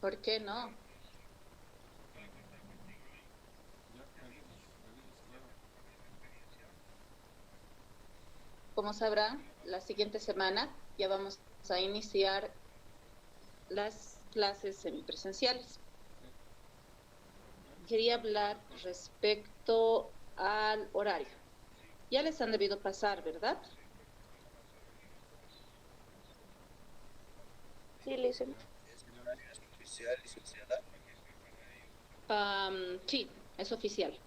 ¿Por qué no? Ya, me dices, claro. Como sabrán, la siguiente semana ya vamos a iniciar las clases semipresenciales. Sí, ya, Quería hablar respecto al horario. Ya les han debido pasar, ¿verdad? Sí, Lisa. ya listo. Sí, es oficial.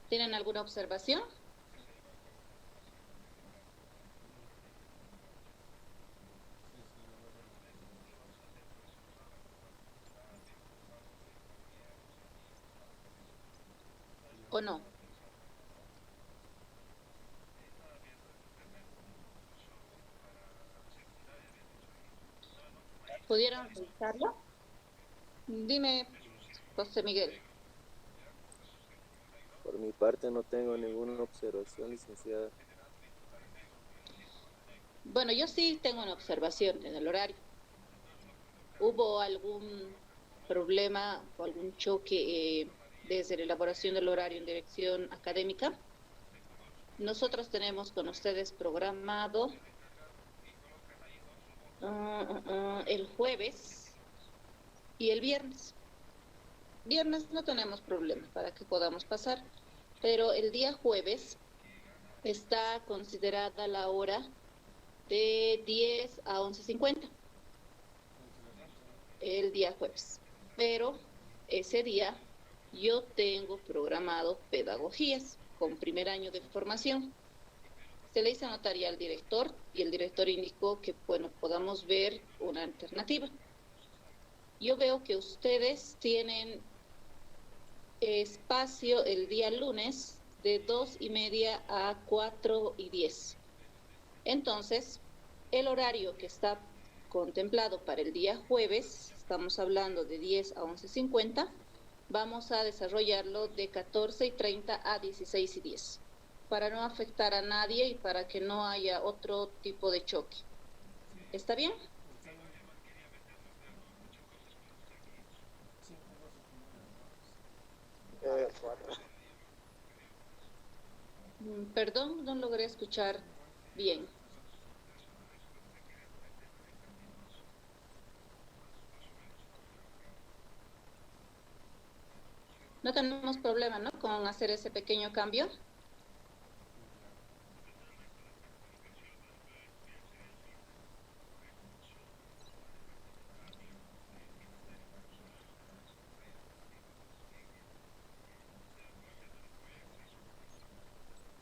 ¿Tienen alguna observación Sí, sí, lo veo bien. Ya. o no? ¿Pudieron revisarlo? Dime, José Miguel. Por mi parte no tengo ninguna observación, licenciada. Bueno, yo sí tengo una observación en el horario. ¿Hubo algún problema o algún choque desde la elaboración del horario en dirección académica? Nosotros tenemos con ustedes programado el jueves y el viernes. Viernes no tenemos problema para que podamos pasar, pero el día jueves está considerada la hora de 10 a 11:50, 11 de la noche, ¿no? el día jueves. Pero ese día yo tengo programado pedagogías con primer año de formación. Se le hizo anotar ya al director y el director indicó que, bueno, podamos ver una alternativa. Yo veo que ustedes tienen espacio el día lunes de 2:30 a 4:10. Entonces, el horario que está contemplado para el día jueves, estamos hablando de 10 a 11:50, vamos a desarrollarlo de 14:30 a 16:10, para no afectar a nadie y para que no haya otro tipo de choque. Sí, ¿Está bien? está bien. Sí, mejor se pone el martes. A las 4. Perdón, no logré escuchar bien. No tenemos problema, ¿no? Con hacer ese pequeño cambio. Ya.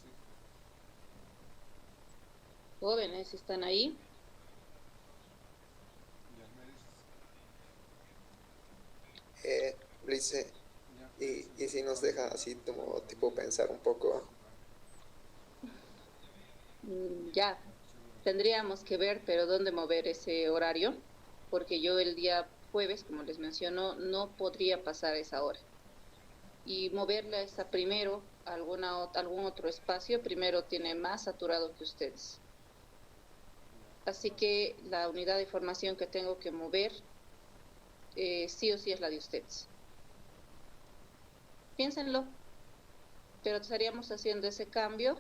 Sí, Jóvenes, ¿están ahí? ya me dices. Lice, Ya, me dices. y si nos deja así como tipo pensar un poco. Ya, tendríamos que ver, pero dónde mover ese horario, porque yo el día jueves, como les menciono, no podría pasar esa hora. Y moverla esa primero, algún otro espacio, primero tiene más saturado que ustedes. Ya. Así que la unidad de formación que tengo que mover, sí o sí es la de ustedes. Piénsenlo, pero estaríamos haciendo ese cambio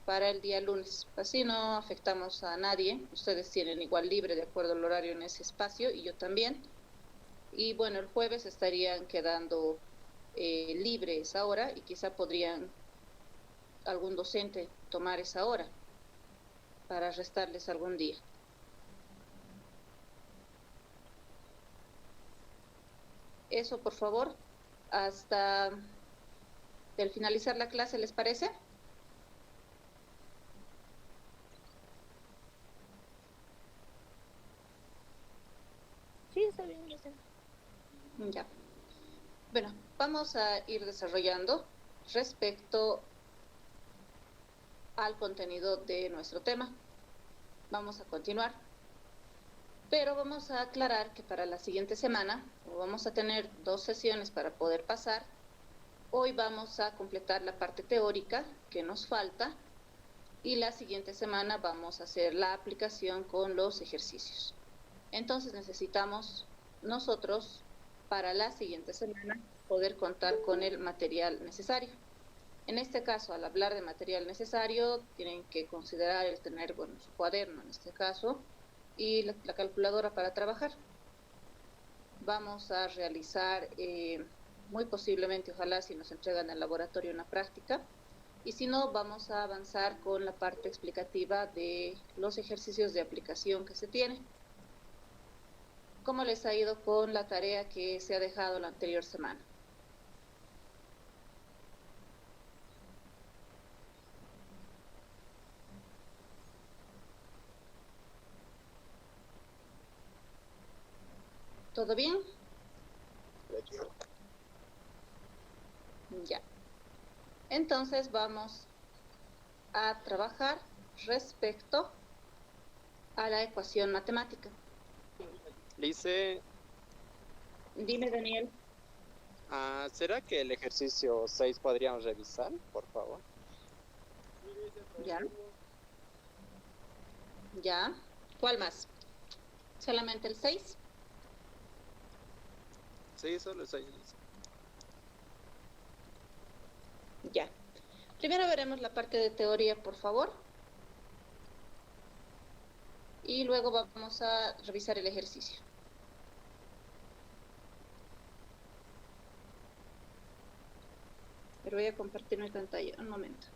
para el día lunes. Así no afectamos a nadie. Ustedes tienen igual libre de acuerdo al horario en ese espacio y yo también. Y bueno, el jueves estarían quedando libre esa hora y quizá podrían algún docente tomar esa hora para restarles algún día. Eso, por favor, hasta el finalizar la clase, ¿les parece? Sí, está bien, Lisa. Ya. Bueno, vamos a ir desarrollando respecto al contenido de nuestro tema. Vamos a continuar, pero vamos a aclarar que para la siguiente semana vamos a tener 2 sesiones para poder pasar. Hoy vamos a completar la parte teórica que nos falta y la siguiente semana vamos a hacer la aplicación con los ejercicios. Entonces necesitamos nosotros para la siguiente semana poder contar con el material necesario. En este caso, al hablar de material necesario, tienen que considerar el tener, bueno, su cuaderno en este caso, y la calculadora para trabajar. Vamos a realizar, muy posiblemente, ojalá si nos entregan en el laboratorio una práctica, y si no, vamos a avanzar con la parte explicativa de los ejercicios de aplicación que se tiene. ¿Cómo les ha ido con la tarea que se ha dejado la anterior semana? ¿Todo bien? Ya. Entonces vamos a trabajar respecto a la ecuación matemática. Lice, Dime, Daniel. ¿será que el ejercicio 6 podríamos revisar, por favor? Ya. Ya. ¿Cuál más? ¿Solamente el 6? Sí, solo el 6. Ya. Primero veremos la parte de teoría, por favor. Y luego vamos a revisar el ejercicio. Pero voy a compartir mi pantalla. Un momento.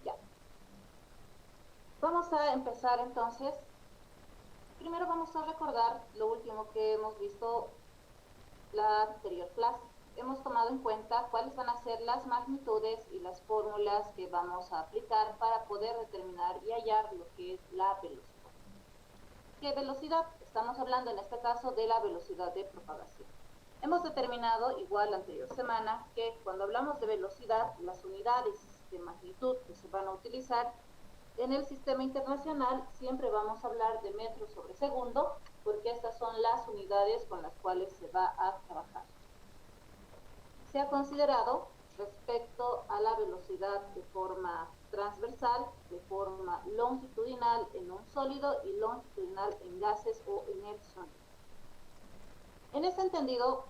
Ya. Vamos a empezar entonces. Primero vamos a recordar lo último que hemos visto la anterior clase. Hemos tomado en cuenta cuáles van a ser las magnitudes y las fórmulas que vamos a aplicar para poder determinar y hallar lo que es la velocidad. ¿Qué velocidad? Estamos hablando en este caso de la velocidad de propagación. Hemos determinado, igual la anterior semana, que cuando hablamos de velocidad, las unidades de magnitud que se van a utilizar en el sistema internacional siempre vamos a hablar de metros sobre segundo, porque estas son las unidades con las cuales se va a trabajar. Se ha considerado respecto a la velocidad de forma transversal, de forma longitudinal en un sólido y longitudinal en gases o en el sólido. En ese entendido,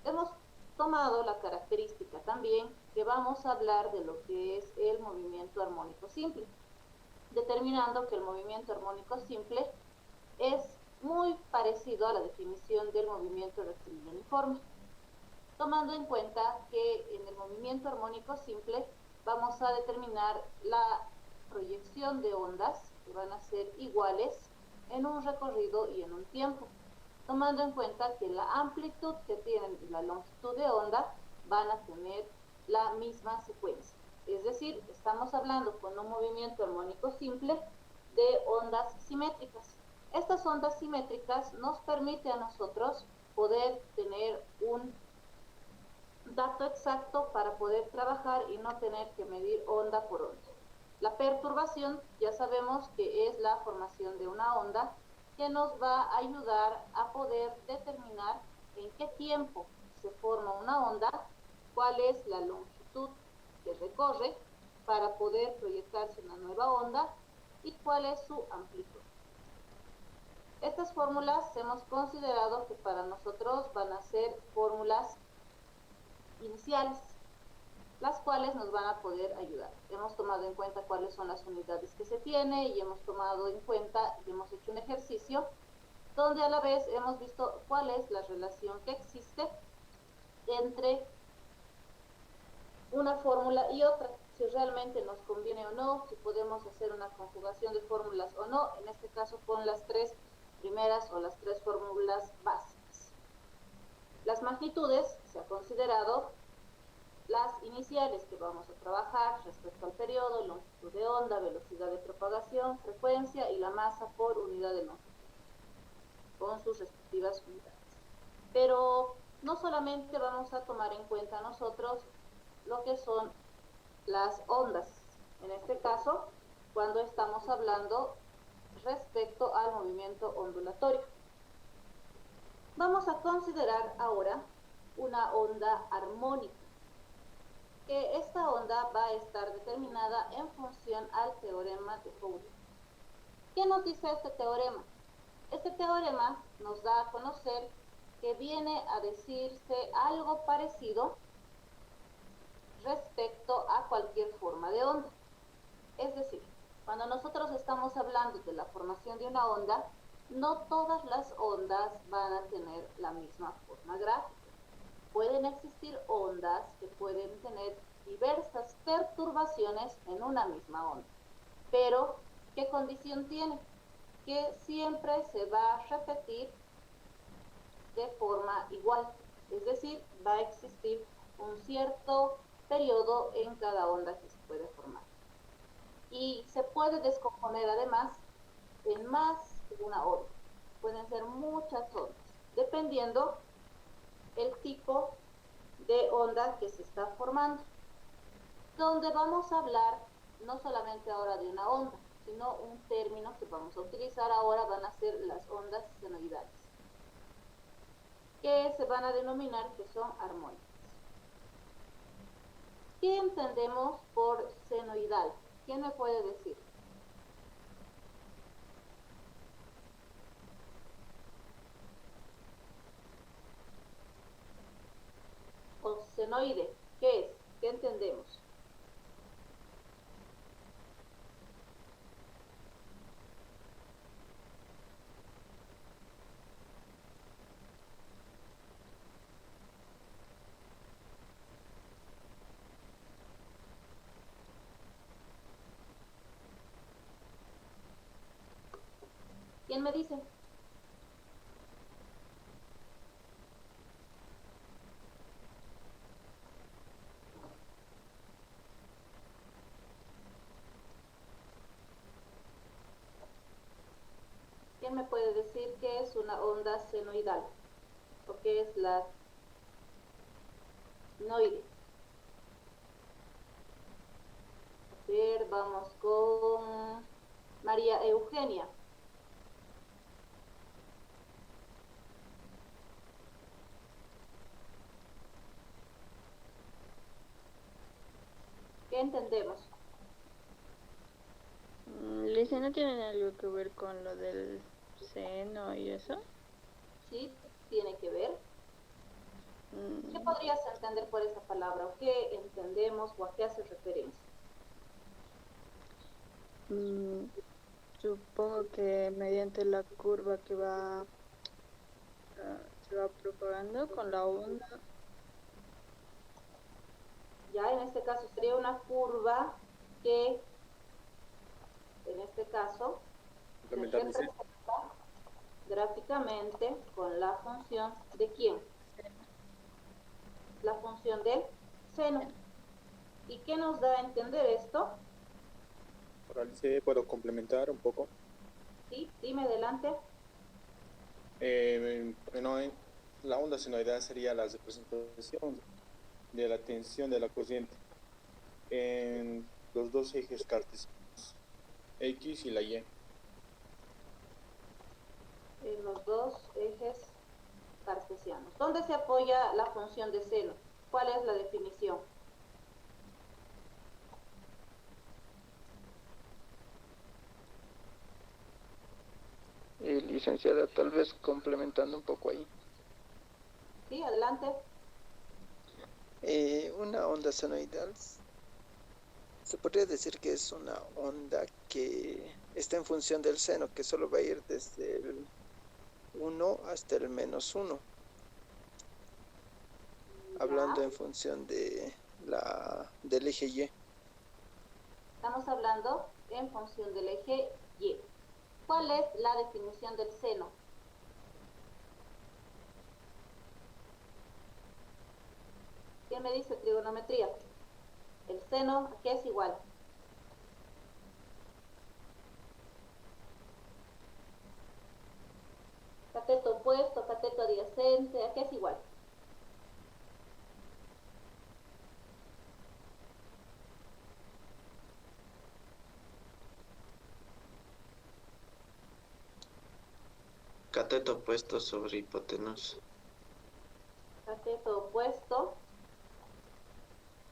hemos tomado la característica también que vamos a hablar de lo que es el movimiento armónico simple, determinando que el movimiento armónico simple es muy parecido a la definición del movimiento rectilíneo uniforme, tomando en cuenta que en el movimiento armónico simple vamos a determinar la proyección de ondas que van a ser iguales en un recorrido y en un tiempo, tomando en cuenta que la amplitud que tienen y la longitud de onda van a tener la misma secuencia. Es decir, estamos hablando con un movimiento armónico simple de ondas simétricas. Estas ondas simétricas nos permiten a nosotros poder tener un dato exacto para poder trabajar y no tener que medir onda por onda. La perturbación ya sabemos que es la formación de una onda que nos va a ayudar a poder determinar en qué tiempo se forma una onda, cuál es la longitud que recorre para poder proyectarse una nueva onda y cuál es su amplitud. Estas fórmulas hemos considerado que para nosotros van a ser fórmulas iniciales, las cuales nos van a poder ayudar. Hemos tomado en cuenta cuáles son las unidades que se tiene y hemos tomado en cuenta y hemos hecho un ejercicio donde a la vez hemos visto cuál es la relación que existe entre una fórmula y otra, si realmente nos conviene o no, si podemos hacer una conjugación de fórmulas o no, en este caso con las tres primeras o las tres fórmulas básicas. Las magnitudes se ha considerado las iniciales que vamos a trabajar respecto al periodo, longitud de onda, velocidad de propagación, frecuencia y la masa por unidad de longitud, con sus respectivas unidades. Pero no solamente vamos a tomar en cuenta nosotros lo que son las ondas, en este caso, cuando estamos hablando respecto al movimiento ondulatorio. Vamos a considerar ahora una onda armónica, que esta onda va a estar determinada en función al teorema de Fourier. ¿Qué nos dice este teorema? Este teorema nos da a conocer que viene a decirse algo parecido respecto a cualquier forma de onda. Es decir, cuando nosotros estamos hablando de la formación de una onda, no todas las ondas van a tener la misma forma gráfica. Pueden existir ondas que pueden tener diversas perturbaciones en una misma onda. Pero, ¿qué condición tiene? Que siempre se va a repetir de forma igual. Es decir, va a existir un cierto periodo en cada onda que se puede formar. Y se puede descomponer además en más de una onda. Pueden ser muchas ondas, dependiendo el tipo de onda que se está formando. Donde vamos a hablar no solamente ahora de una onda, sino un término que vamos a utilizar ahora van a ser las ondas senoidales, que se van a denominar que son armónicas. ¿Qué entendemos por senoidal? ¿Quién me puede decir? O senoide, ¿qué es? ¿Qué entendemos? ¿Quién me dice? ¿Quién me puede decir qué es una onda senoidal? ¿O qué es la noide? A ver, vamos con María Eugenia. ¿Qué entendemos? Lisa, ¿no tienen algo que ver con lo del seno y eso? Sí, tiene que ver. ¿Qué podrías entender por esa palabra? ¿O qué entendemos o a qué hace referencia? Supongo que mediante la curva que va se va propagando con la onda. Ya en este caso sería una curva que, en este caso, se representa gráficamente con la función de ¿quién? La función del seno. ¿Y qué nos da a entender esto? Alice, ¿puedo complementar un poco? Sí, dime adelante. La onda senoidal sería la representación de la tensión de la corriente en los dos ejes cartesianos, X y la Y. En los dos ejes cartesianos. ¿Dónde se apoya la función de seno? ¿Cuál es la definición? licenciada, tal vez complementando un poco ahí. Sí, adelante. Una onda senoidal se podría decir que es una onda que está en función del seno, que solo va a ir desde el 1 hasta el -1, hablando Ya. en función del eje Y. Estamos hablando en función del eje Y. ¿Cuál es la definición del seno? ¿Quién me dice trigonometría? El seno, ¿a qué es igual? Cateto opuesto, cateto adyacente, ¿a qué es igual? Cateto opuesto sobre hipotenusa. Cateto opuesto,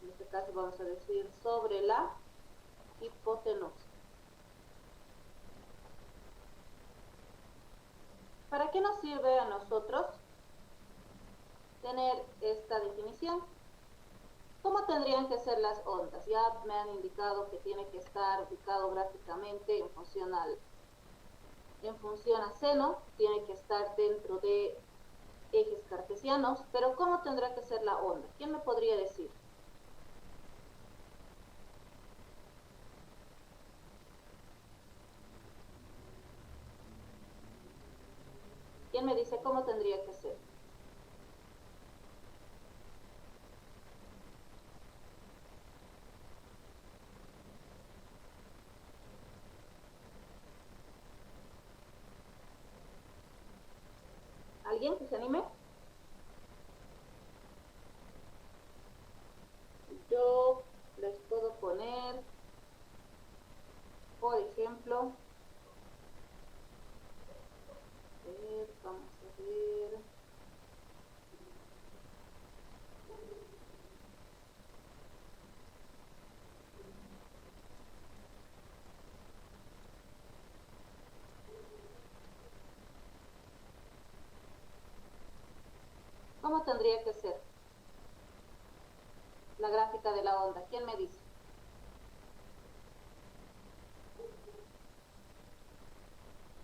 en este caso vamos a decir sobre la hipotenusa. ¿Para qué nos sirve a nosotros tener esta definición? ¿Cómo tendrían que ser las ondas? Ya me han indicado que tiene que estar ubicado gráficamente en función a seno, tiene que estar dentro de ejes cartesianos, pero ¿cómo tendrá que ser la onda? ¿Quién me podría decir? ¿Quién me dice cómo tendría que ser? ¿Alguien que se anime? Yo les puedo poner, por ejemplo, vamos a ver. ¿Cómo tendría que ser la gráfica de la onda? ¿Quién me dice?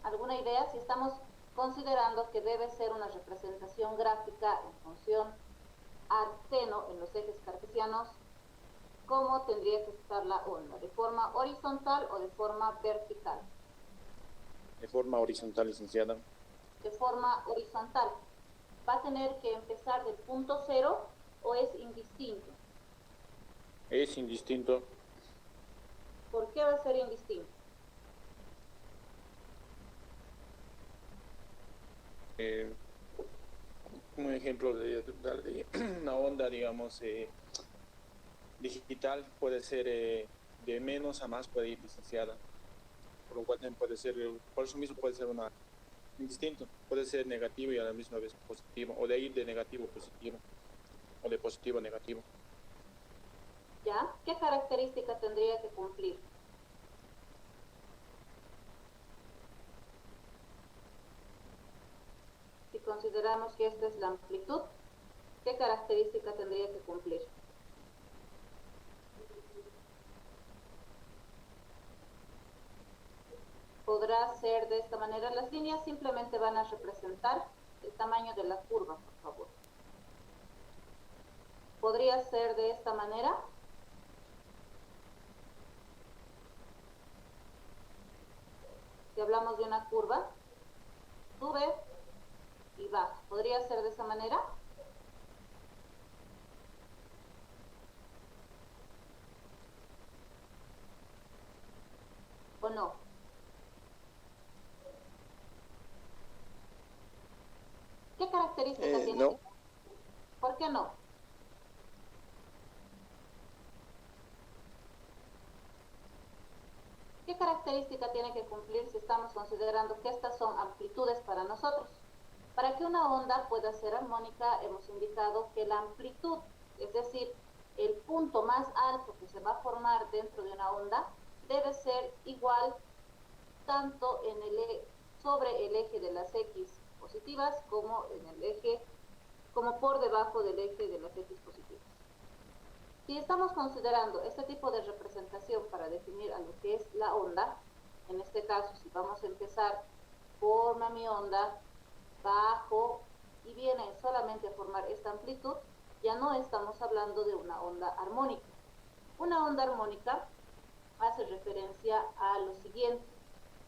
¿Alguna idea? Si estamos considerando que debe ser una representación gráfica en función al seno en los ejes cartesianos, ¿cómo tendría que estar la onda? ¿De forma horizontal o de forma vertical? De forma horizontal, licenciada. De forma horizontal. ¿Va a tener que empezar del punto cero o es indistinto? Es indistinto. ¿Por qué va a ser indistinto? Un ejemplo de una onda, digamos, digital puede ser de menos a más, puede ir licenciada. Por lo cual también puede ser, por eso mismo puede ser una indistinto, puede ser negativo y a la misma vez positivo, o de ir de negativo a positivo, o de positivo a negativo. ¿Ya? ¿Qué característica tendría que cumplir? Si consideramos que esta es la amplitud, ¿qué característica tendría que cumplir? Podrá ser de esta manera. Las líneas simplemente van a representar el tamaño de la curva, por favor. ¿Podría ser de esta manera? Si hablamos de una curva, sube y baja. ¿Podría ser de esa manera? ¿O no? ¿Qué características tiene? No. ¿Por qué no? ¿Qué característica tiene que cumplir si estamos considerando que estas son amplitudes para nosotros? Para que una onda pueda ser armónica, hemos indicado que la amplitud, es decir, el punto más alto que se va a formar dentro de una onda, debe ser igual tanto en el sobre el eje de las X positivas como en el eje, como por debajo del eje de las X positivas. Si estamos considerando este tipo de representación para definir a lo que es la onda, en este caso, si vamos a empezar, forma mi onda, bajo y viene solamente a formar esta amplitud, ya no estamos hablando de una onda armónica. Una onda armónica hace referencia a lo siguiente.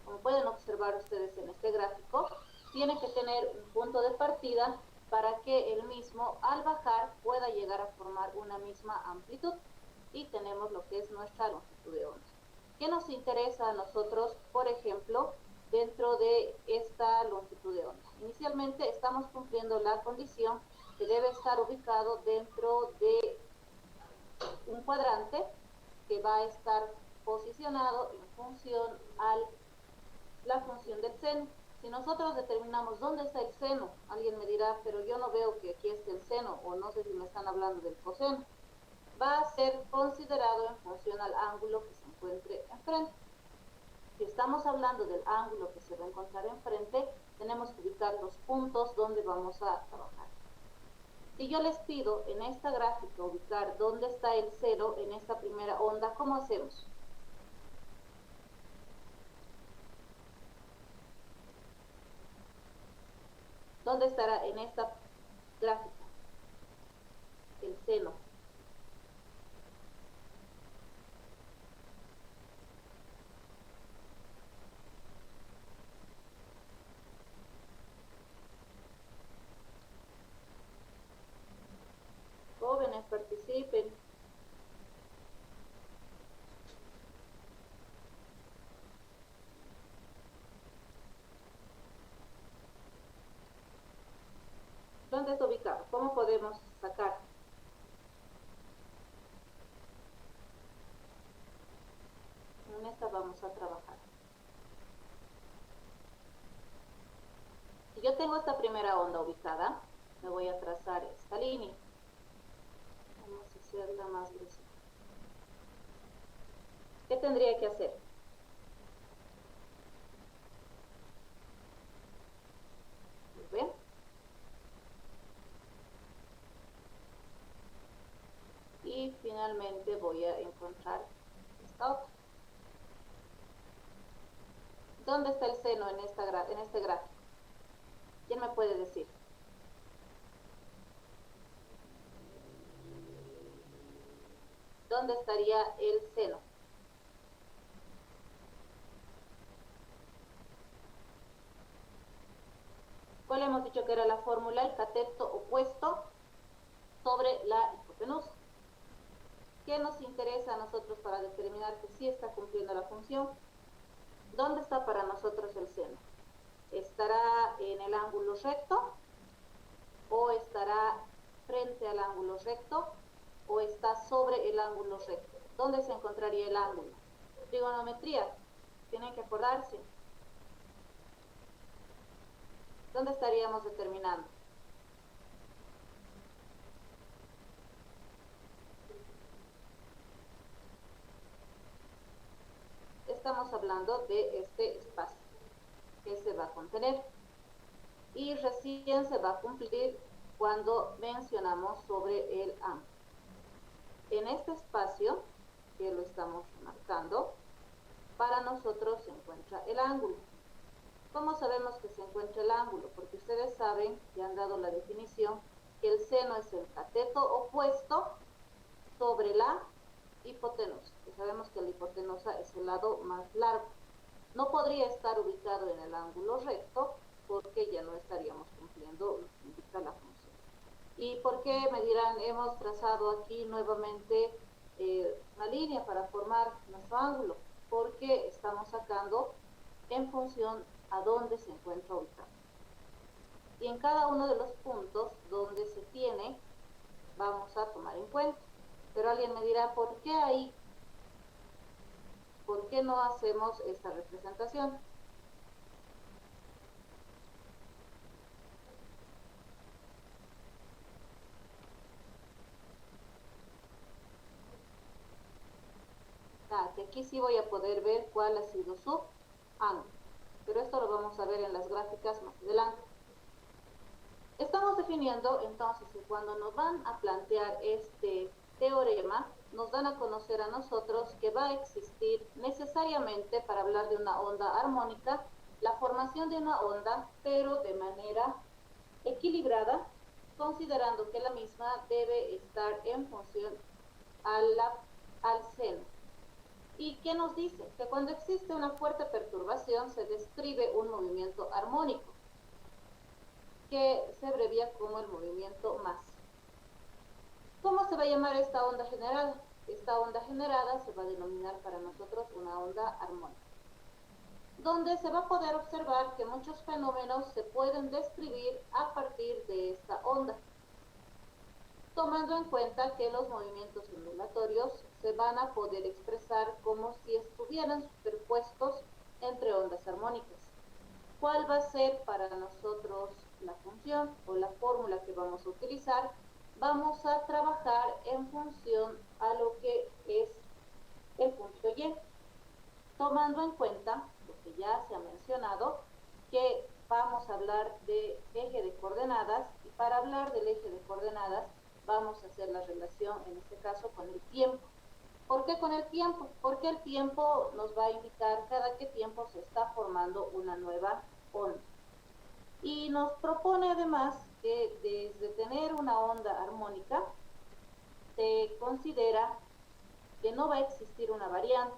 Como pueden observar ustedes en este gráfico, tiene que tener un punto de partida para que el mismo al bajar pueda llegar a formar una misma amplitud y tenemos lo que es nuestra longitud de onda. ¿Qué nos interesa a nosotros, por ejemplo, dentro de esta longitud de onda? Inicialmente estamos cumpliendo la condición que debe estar ubicado dentro de un cuadrante que va a estar posicionado en función a la función del seno. Si nosotros determinamos dónde está el seno, alguien me dirá, pero yo no veo que aquí esté el seno, o no sé si me están hablando del coseno. Va a ser considerado en función al ángulo que se encuentre enfrente. Si estamos hablando del ángulo que se va a encontrar enfrente, tenemos que ubicar los puntos donde vamos a trabajar. Si yo les pido en esta gráfica ubicar dónde está el cero en esta primera onda, ¿cómo hacemos? ¿Dónde estará en esta gráfica el seno? Jóvenes, participen. ¿Dónde está ubicado? ¿Cómo podemos sacar? En esta vamos a trabajar. Si yo tengo esta primera onda ubicada, me voy a trazar esta línea. Vamos a hacerla más gruesa. ¿Qué tendría que hacer? ¿Ven? Y finalmente voy a encontrar esta otra. ¿Dónde está el seno en este gráfico? ¿Quién me puede decir? ¿Dónde estaría el seno? ¿Cuál hemos dicho que era la fórmula? El cateto opuesto sobre la hipotenusa. ¿Qué nos interesa a nosotros para determinar que sí está cumpliendo la función? ¿Dónde está para nosotros el seno? ¿Estará en el ángulo recto? ¿O estará frente al ángulo recto? ¿O está sobre el ángulo recto? ¿Dónde se encontraría el ángulo? Trigonometría, tienen que acordarse. ¿Dónde estaríamos determinando? Estamos hablando de este espacio que se va a contener y recién se va a cumplir cuando mencionamos sobre el ángulo. En este espacio, que lo estamos marcando, para nosotros se encuentra el ángulo. ¿Cómo sabemos que se encuentra el ángulo? Porque ustedes saben, ya han dado la definición, que el seno es el cateto opuesto sobre la hipotenusa. Y sabemos que la hipotenusa es el lado más largo. No podría estar ubicado en el ángulo recto porque ya no estaríamos cumpliendo lo que indica la función. ¿Y por qué? Me dirán, hemos trazado aquí nuevamente una línea para formar nuestro ángulo, porque estamos sacando en función a dónde se encuentra ubicado. Y en cada uno de los puntos donde se tiene, vamos a tomar en cuenta. Pero alguien me dirá, ¿por qué ahí? ¿Por qué no hacemos esta representación? Que aquí sí voy a poder ver cuál ha sido su ángulo. pero esto lo vamos a ver en las gráficas más adelante. Estamos definiendo entonces que cuando nos van a plantear este teorema, nos dan a conocer a nosotros que va a existir necesariamente, para hablar de una onda armónica, la formación de una onda, pero de manera equilibrada, considerando que la misma debe estar en función al seno. ¿Y qué nos dice? Que cuando existe una fuerte perturbación se describe un movimiento armónico, que se abrevia como el movimiento más. ¿Cómo se va a llamar esta onda generada? Esta onda generada se va a denominar para nosotros una onda armónica, donde se va a poder observar que muchos fenómenos se pueden describir a partir de esta onda, tomando en cuenta que los movimientos ondulatorios se van a poder expresar como si estuvieran superpuestos entre ondas armónicas. ¿Cuál va a ser para nosotros la función o la fórmula que vamos a utilizar? Vamos a trabajar en función a lo que es el punto Y, tomando en cuenta lo que ya se ha mencionado, que vamos a hablar de eje de coordenadas, y para hablar del eje de coordenadas vamos a hacer la relación, en este caso, con el tiempo. ¿Por qué con el tiempo? Porque el tiempo nos va a indicar cada qué tiempo se está formando una nueva onda. Y nos propone además que desde tener una onda armónica se considera que no va a existir una variante.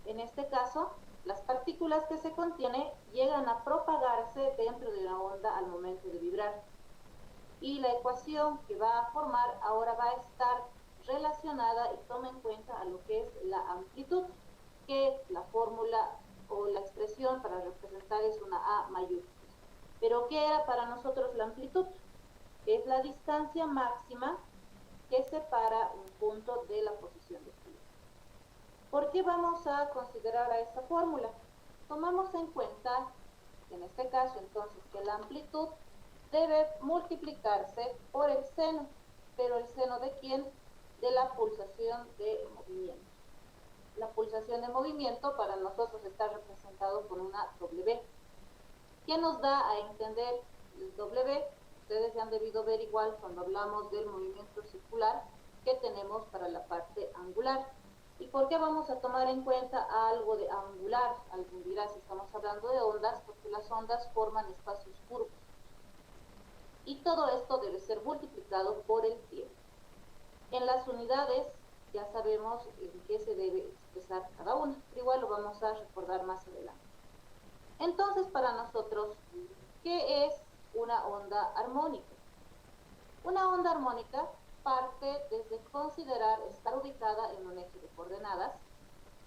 En este caso, las partículas que se contiene llegan a propagarse dentro de la onda al momento de vibrar. Y la ecuación que va a formar ahora va a estar relacionada y toma en cuenta a lo que es la amplitud, que la fórmula o la expresión para representar es una A mayúscula. Pero ¿qué era para nosotros la amplitud? Es la distancia máxima que separa un punto de la posición de pie. ¿Por qué vamos a considerar a esta fórmula? Tomamos en cuenta, en este caso entonces, que la amplitud debe multiplicarse por el seno. ¿Pero el seno de quién? De la pulsación de movimiento. La pulsación de movimiento para nosotros está representado por una W. ¿Qué nos da a entender el W? Ustedes ya han debido ver igual cuando hablamos del movimiento circular que tenemos para la parte angular. ¿Y por qué vamos a tomar en cuenta algo de angular? Alguien dirá, si estamos hablando de ondas, porque las ondas forman espacios curvos. Y todo esto debe ser multiplicado por el tiempo. En las unidades ya sabemos en qué se debe expresar cada una, pero igual lo vamos a recordar más adelante. Entonces, para nosotros, ¿qué es una onda armónica? Una onda armónica parte desde considerar estar ubicada en un eje de coordenadas,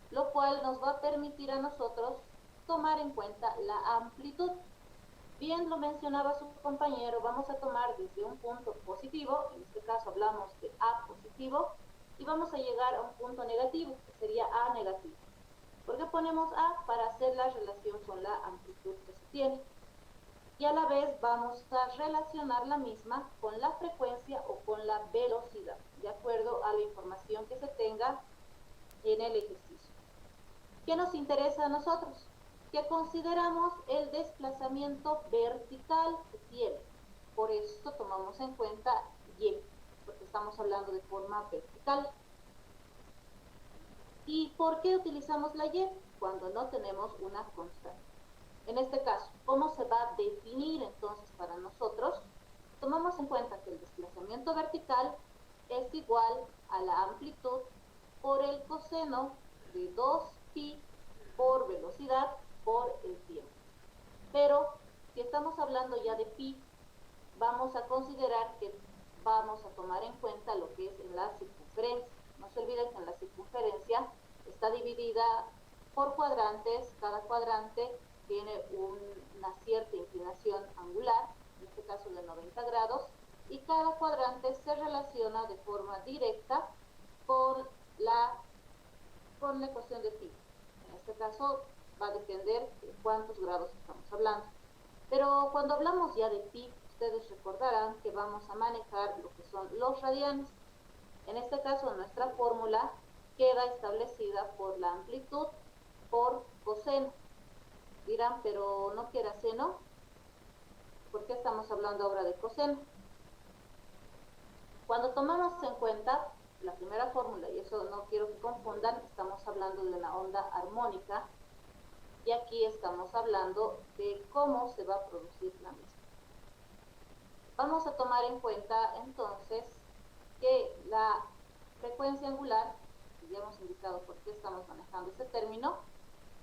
lo cual nos va a permitir a nosotros tomar en cuenta la amplitud. Bien lo mencionaba su compañero, vamos a tomar desde un punto positivo, en este caso hablamos de A positivo, y vamos a llegar a un punto negativo, que sería A negativo. ¿Por qué ponemos A? Para hacer la relación con la amplitud que se tiene. Y a la vez vamos a relacionar la misma con la frecuencia o con la velocidad, de acuerdo a la información que se tenga en el ejercicio. ¿Qué nos interesa a nosotros? Que consideramos el desplazamiento vertical que tiene. Por eso tomamos en cuenta Y, porque estamos hablando de forma vertical. ¿Y por qué utilizamos la Y? Cuando no tenemos una constante. En este caso, ¿cómo se va a definir entonces para nosotros? Tomamos en cuenta que el desplazamiento vertical es igual a la amplitud por el coseno de 2pi por velocidad por el tiempo. Pero si estamos hablando ya de pi, vamos a considerar que vamos a tomar en cuenta lo que es en la circunferencia. No se olviden que en la circunferencia está dividida por cuadrantes. Cada cuadrante tiene una cierta inclinación angular, en este caso de 90 grados, y cada cuadrante se relaciona de forma directa con la ecuación de pi. En este caso va a depender de cuántos grados estamos hablando. Pero cuando hablamos ya de pi, ustedes recordarán que vamos a manejar lo que son los radianes. En este caso, nuestra fórmula queda establecida por la amplitud por coseno. Dirán, dirán, pero no que era seno, ¿por qué estamos hablando ahora de coseno? Cuando tomamos en cuenta la primera fórmula, y eso no quiero que confundan, estamos hablando de una onda armónica, y aquí estamos hablando de cómo se va a producir la misma. Vamos a tomar en cuenta entonces que la frecuencia angular, ya hemos indicado por qué estamos manejando ese término,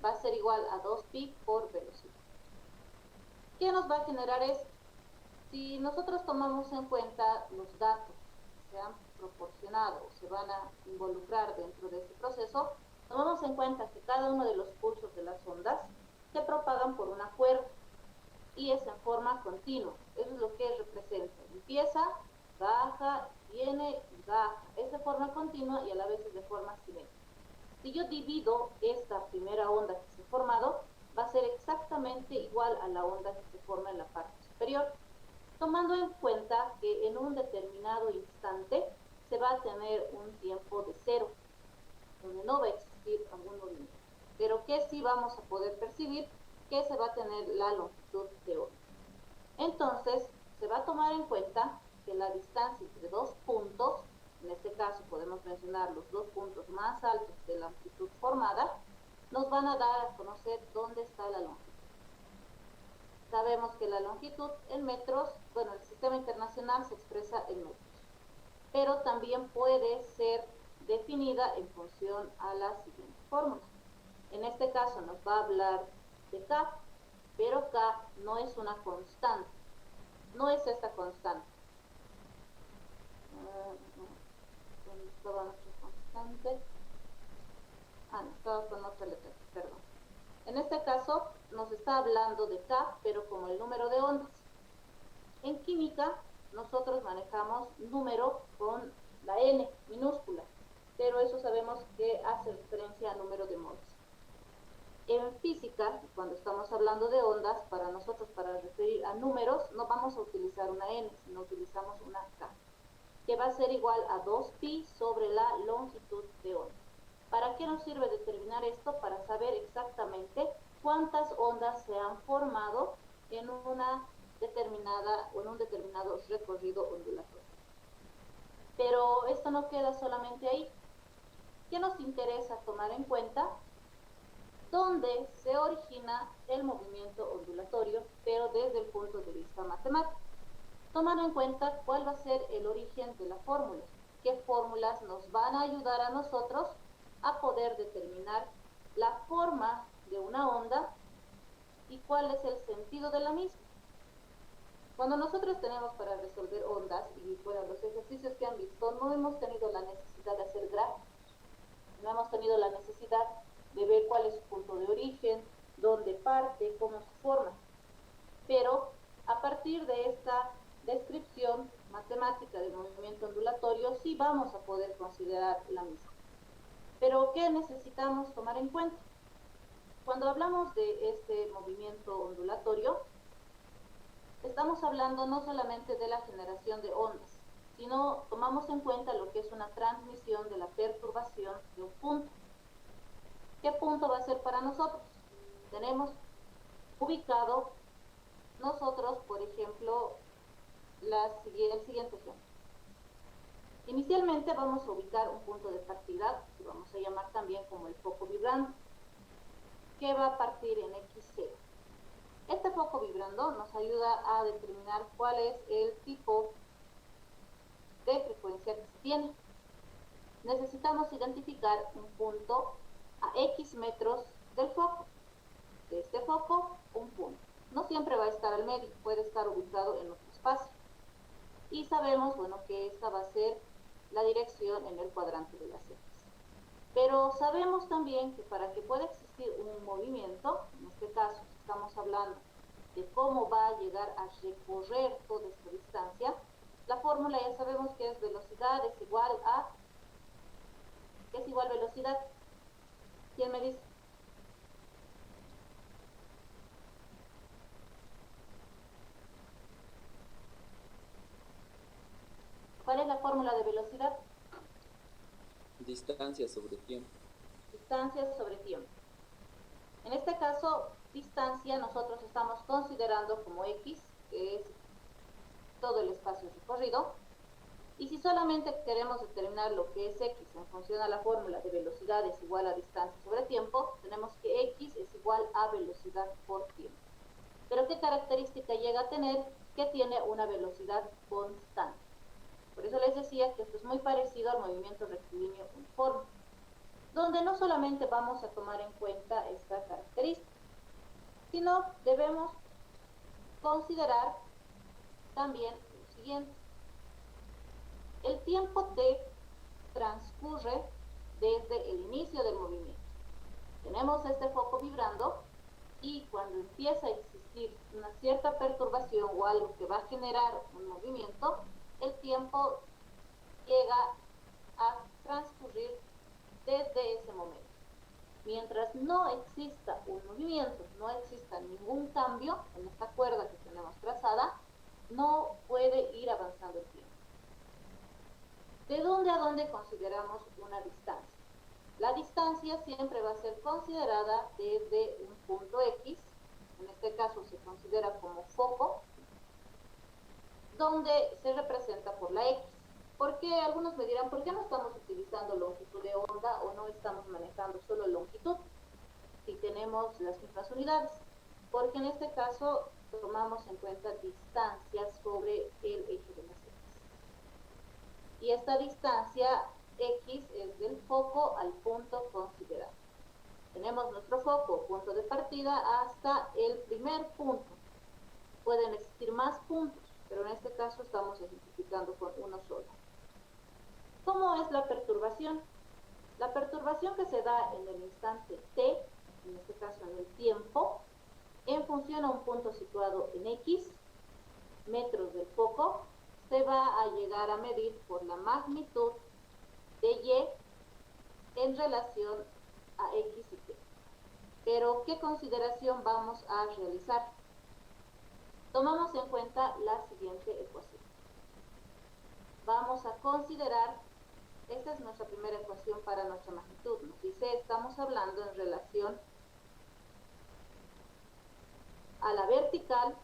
va a ser igual a 2pi por velocidad. ¿Qué nos va a generar esto? Si nosotros tomamos en cuenta los datos que se han proporcionado o se van a involucrar dentro de este proceso, tomamos en cuenta que cada uno de los pulsos de las ondas se propagan por una cuerda y es en forma continua. Eso es lo que representa. Empieza, baja, viene y baja. Es de forma continua y a la vez es de forma simétrica. Si yo divido esta primera onda que se ha formado, va a ser exactamente igual a la onda que se forma en la parte superior, tomando en cuenta que en un determinado instante se va a tener un tiempo de cero, donde no va a existir algún movimiento, pero que sí vamos a poder percibir que se va a tener la longitud de onda. Entonces, se va a tomar en cuenta que la distancia entre dos puntos, en este caso podemos mencionar los dos puntos más altos de la amplitud formada, nos van a dar a conocer dónde está la longitud. Sabemos que la longitud en metros, bueno, el sistema internacional se expresa en metros, pero también puede ser definida en función a la siguiente fórmula. En este caso nos va a hablar de K, pero K no es una constante, no es esta constante. ¿Dónde estaba nuestra constante? No, estaba con otra letra, perdón. En este caso nos está hablando de K, pero como el número de ondas. En química nosotros manejamos número con la N minúscula, pero eso sabemos que hace referencia a número de moles. En física, cuando estamos hablando de ondas, para nosotros, para referir a números, no vamos a utilizar una N, sino utilizamos una K, que va a ser igual a 2pi sobre la longitud de onda. ¿Para qué nos sirve determinar esto? Para saber exactamente cuántas ondas se han formado en una determinada o en un determinado recorrido ondulatorio. Pero esto no queda solamente ahí. ¿Qué nos interesa tomar en cuenta? Dónde se origina el movimiento ondulatorio, pero desde el punto de vista matemático. Tomar en cuenta cuál va a ser el origen de la fórmula, qué fórmulas nos van a ayudar a nosotros a poder determinar la forma de una onda y cuál es el sentido de la misma. Cuando nosotros tenemos para resolver ondas, y bueno, los ejercicios que han visto, no hemos tenido la necesidad de hacer gráficos, no hemos tenido la necesidad de ver cuál es su punto de origen, dónde parte, cómo se forma. Pero a partir de esta descripción matemática del movimiento ondulatorio, sí vamos a poder considerar la misma. Pero ¿qué necesitamos tomar en cuenta? Cuando hablamos de este movimiento ondulatorio, estamos hablando no solamente de la generación de ondas, sino tomamos en cuenta lo que es una transmisión de la perturbación de un punto. ¿Qué punto va a ser para nosotros? Tenemos ubicado nosotros, por ejemplo, el siguiente ejemplo. Inicialmente vamos a ubicar un punto de partida, que vamos a llamar también como el foco vibrando, que va a partir en X0. Este foco vibrando nos ayuda a determinar cuál es el tipo de frecuencia que se tiene. Necesitamos identificar un punto a X metros del foco. De este foco, un punto. No siempre va a estar al medio, puede estar ubicado en otro espacio. Y sabemos, bueno, que esta va a ser la dirección en el cuadrante de las X. Pero sabemos también que para que pueda existir un movimiento, en este caso estamos hablando de cómo va a llegar a recorrer toda esta distancia, la fórmula ya sabemos que es velocidad es igual a velocidad. ¿Quién me dice? ¿Cuál es la fórmula de velocidad? Distancia sobre tiempo. Distancia sobre tiempo. En este caso, distancia nosotros estamos considerando como x, que es todo el espacio recorrido. Y si solamente queremos determinar lo que es x en función a la fórmula de velocidad es igual a distancia sobre tiempo, tenemos que x es igual a velocidad por tiempo. Pero ¿qué característica llega a tener? Que tiene una velocidad constante. Por eso les decía que esto es muy parecido al movimiento rectilíneo uniforme, donde no solamente vamos a tomar en cuenta esta característica, sino debemos considerar también lo siguiente. El tiempo t transcurre desde el inicio del movimiento. Tenemos este foco vibrando y cuando empieza a existir una cierta perturbación o algo que va a generar un movimiento, el tiempo llega a transcurrir desde ese momento. Mientras no exista un movimiento, no exista ningún cambio en esta cuerda que tenemos trazada, no puede ir avanzando el tiempo. ¿De dónde a dónde consideramos una distancia? La distancia siempre va a ser considerada desde un punto X, en este caso se considera como foco, donde se representa por la X. Porque algunos me dirán, ¿por qué no estamos utilizando longitud de onda o no estamos manejando solo longitud si tenemos las mismas unidades? Porque en este caso tomamos en cuenta distancias sobre el eje de las X. Y esta distancia X es del foco al punto considerado. Tenemos nuestro foco, punto de partida, hasta el primer punto. Pueden existir más puntos, pero en este caso estamos ejemplificando con uno solo. ¿Cómo es la perturbación? La perturbación que se da en el instante t, en este caso en el tiempo, en función a un punto situado en x, metros del foco, se va a llegar a medir por la magnitud de y en relación a x y t. Pero, ¿qué consideración vamos a realizar? Tomamos en cuenta la siguiente ecuación. Vamos a considerar, esta es nuestra primera ecuación para nuestra magnitud. Nos dice, estamos hablando en relación a la vertical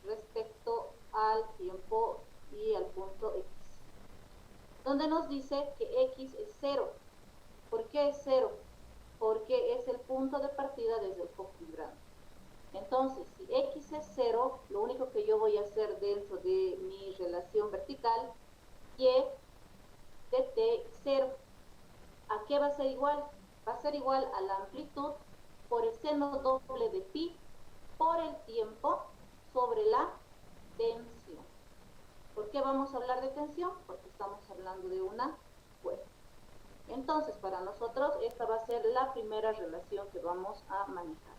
respecto al tiempo y al punto X, donde nos dice que X es 0. ¿Por qué es 0? Porque es el punto de partida desde el foco vibrante. Entonces, si X es 0, lo único que yo voy a hacer dentro de mi relación vertical, Y de T 0. ¿A qué va a ser igual? Va a ser igual a la amplitud por el seno doble de pi por el tiempo sobre la tensión. ¿Por qué vamos a hablar de tensión? Porque estamos hablando de una cuerda. Entonces, para nosotros, esta va a ser la primera relación que vamos a manejar.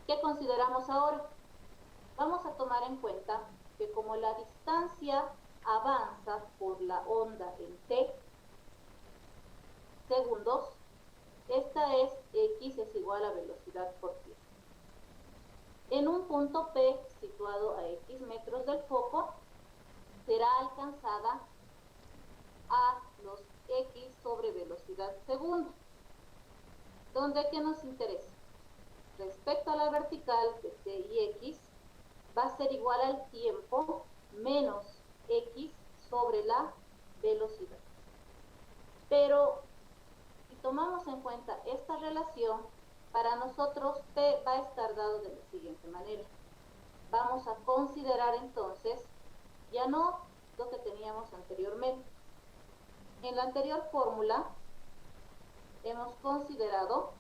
¿Qué consideramos ahora? Vamos a tomar en cuenta que como la distancia avanza por la onda en t segundos, esta es x es igual a velocidad por tiempo. En un punto P situado a x metros del foco, será alcanzada a los x sobre velocidad segundo. ¿Dónde qué nos interesa? Respecto a la vertical de t y x, va a ser igual al tiempo menos x sobre la velocidad. Pero si tomamos en cuenta esta relación, para nosotros P va a estar dado de la siguiente manera. Vamos a considerar entonces ya no lo que teníamos anteriormente. En la anterior fórmula hemos considerado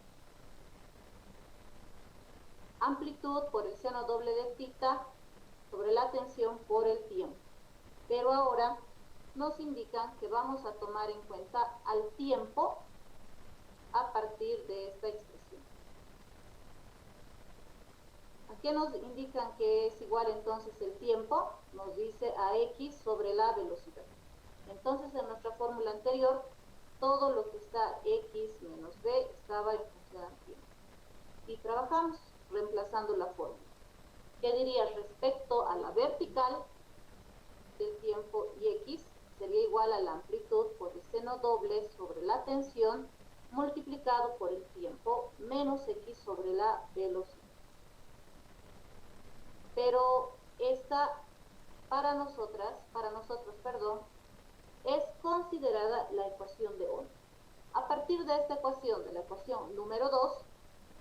amplitud por el seno doble de θ sobre la tensión por el tiempo. Pero ahora nos indican que vamos a tomar en cuenta al tiempo a partir de esta expresión. ¿A qué nos indican que es igual entonces el tiempo? Nos dice a x sobre la velocidad. Entonces en nuestra fórmula anterior, todo lo que está x menos b estaba en función al tiempo. Y trabajamos reemplazando la fórmula. ¿Qué dirías respecto a la vertical del tiempo y x? Sería igual a la amplitud por el seno doble sobre la tensión multiplicado por el tiempo menos x sobre la velocidad. Pero esta para nosotros, es considerada la ecuación de onda. A partir de esta ecuación, de la ecuación número 2,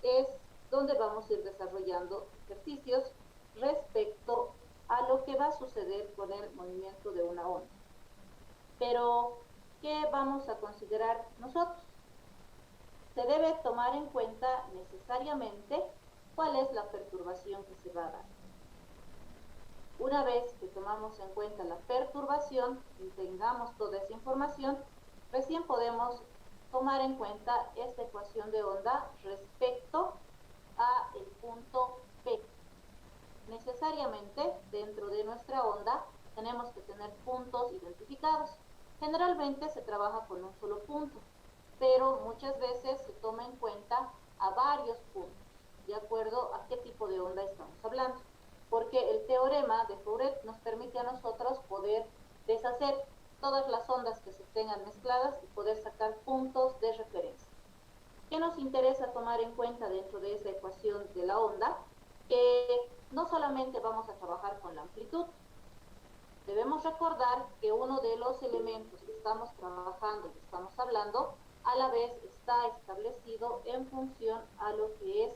es donde vamos a ir desarrollando ejercicios respecto a lo que va a suceder con el movimiento de una onda. Pero, ¿qué vamos a considerar nosotros? Se debe tomar en cuenta necesariamente cuál es la perturbación que se va a dar. Una vez que tomamos en cuenta la perturbación y tengamos toda esa información, recién podemos tomar en cuenta esta ecuación de onda respecto a el punto P. Necesariamente, dentro de nuestra onda, tenemos que tener puntos identificados. Generalmente se trabaja con un solo punto, pero muchas veces se toma en cuenta a varios puntos, de acuerdo a qué tipo de onda estamos hablando. Porque el teorema de Fourier nos permite a nosotros poder deshacer todas las ondas que se tengan mezcladas y poder sacar puntos de referencia. ¿Qué nos interesa tomar en cuenta dentro de esa ecuación de la onda? Que no solamente vamos a trabajar con la amplitud, debemos recordar que uno de los elementos que estamos trabajando y estamos hablando, a la vez está establecido en función a lo que es,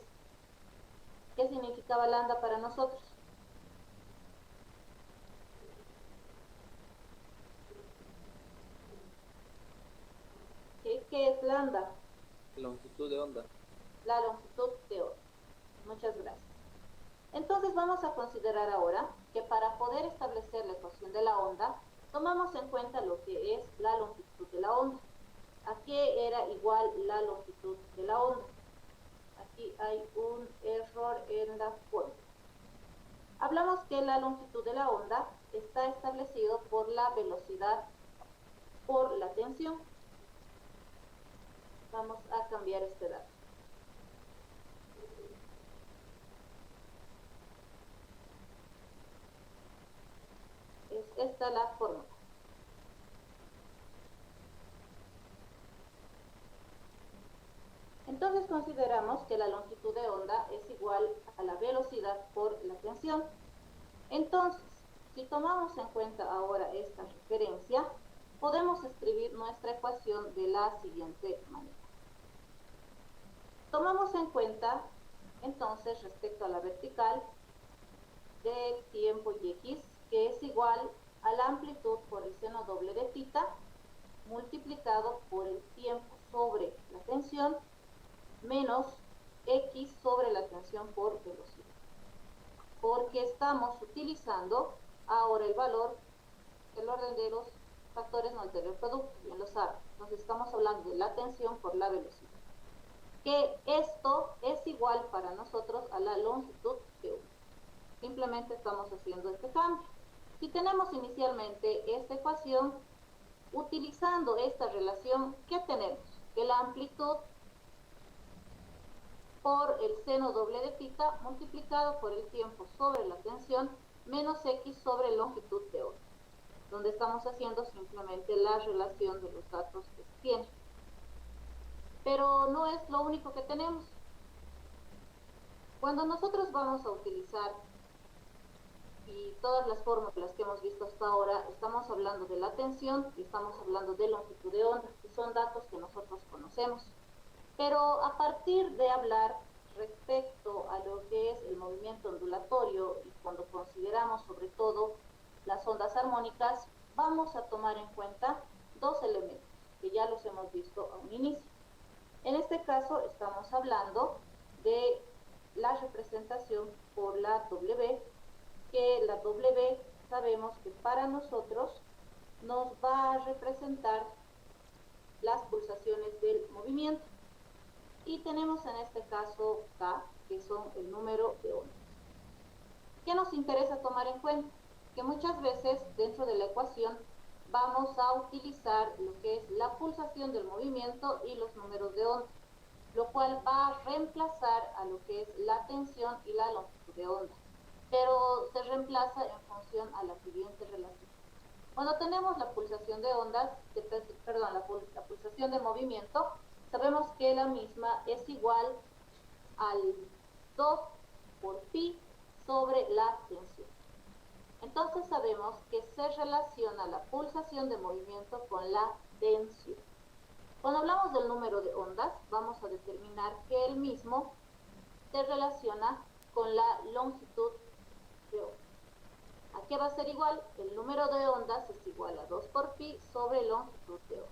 ¿qué significaba lambda para nosotros? ¿Qué es lambda? Longitud de onda. La longitud de onda. Muchas gracias. Entonces vamos a considerar ahora que para poder establecer la ecuación de la onda, tomamos en cuenta lo que es la longitud de la onda. ¿A qué era igual la longitud de la onda? Aquí hay un error en la fórmula. Hablamos que la longitud de la onda está establecido por la velocidad por la tensión. Vamos a cambiar este dato. Es esta la fórmula. Entonces consideramos que la longitud de onda es igual a la velocidad por la tensión. Entonces, si tomamos en cuenta ahora esta referencia, podemos escribir nuestra ecuación de la siguiente manera. Tomamos en cuenta, entonces, respecto a la vertical de tiempo y x, que es igual a la amplitud por el seno doble de θ, multiplicado por el tiempo sobre la tensión, menos x sobre la tensión por velocidad. Porque estamos utilizando ahora el valor, el orden de los factores no altera el producto, bien lo saben. Entonces estamos hablando de la tensión por la velocidad. Que esto es igual para nosotros a la longitud de onda. Simplemente estamos haciendo este cambio. Si tenemos inicialmente esta ecuación, utilizando esta relación, ¿qué tenemos? Que la amplitud por el seno doble de θ multiplicado por el tiempo sobre la tensión menos x sobre longitud de onda, donde estamos haciendo simplemente la relación de los datos que se tienen. Pero no es lo único que tenemos. Cuando nosotros vamos a utilizar, y todas las fórmulas que hemos visto hasta ahora, estamos hablando de la tensión y estamos hablando de longitud de onda, que son datos que nosotros conocemos. Pero a partir de hablar respecto a lo que es el movimiento ondulatorio y cuando consideramos sobre todo las ondas armónicas, vamos a tomar en cuenta dos elementos que ya los hemos visto a un inicio. En este caso estamos hablando de la representación por la W, que la W sabemos que para nosotros nos va a representar las pulsaciones del movimiento. Y tenemos en este caso K, que son el número de ondas. ¿Qué nos interesa tomar en cuenta? Que muchas veces dentro de la ecuación vamos a utilizar lo que es la pulsación del movimiento y los números de onda, lo cual va a reemplazar a lo que es la tensión y la longitud de onda, pero se reemplaza en función a la siguiente relación. Cuando tenemos la pulsación de ondas, la pulsación de movimiento, sabemos que la misma es igual al 2 por pi sobre la tensión. Entonces sabemos que se relaciona la pulsación de movimiento con la tensión. Cuando hablamos del número de ondas, vamos a determinar que el mismo se relaciona con la longitud de onda. ¿A qué va a ser igual? El número de ondas es igual a 2 por pi sobre longitud de onda.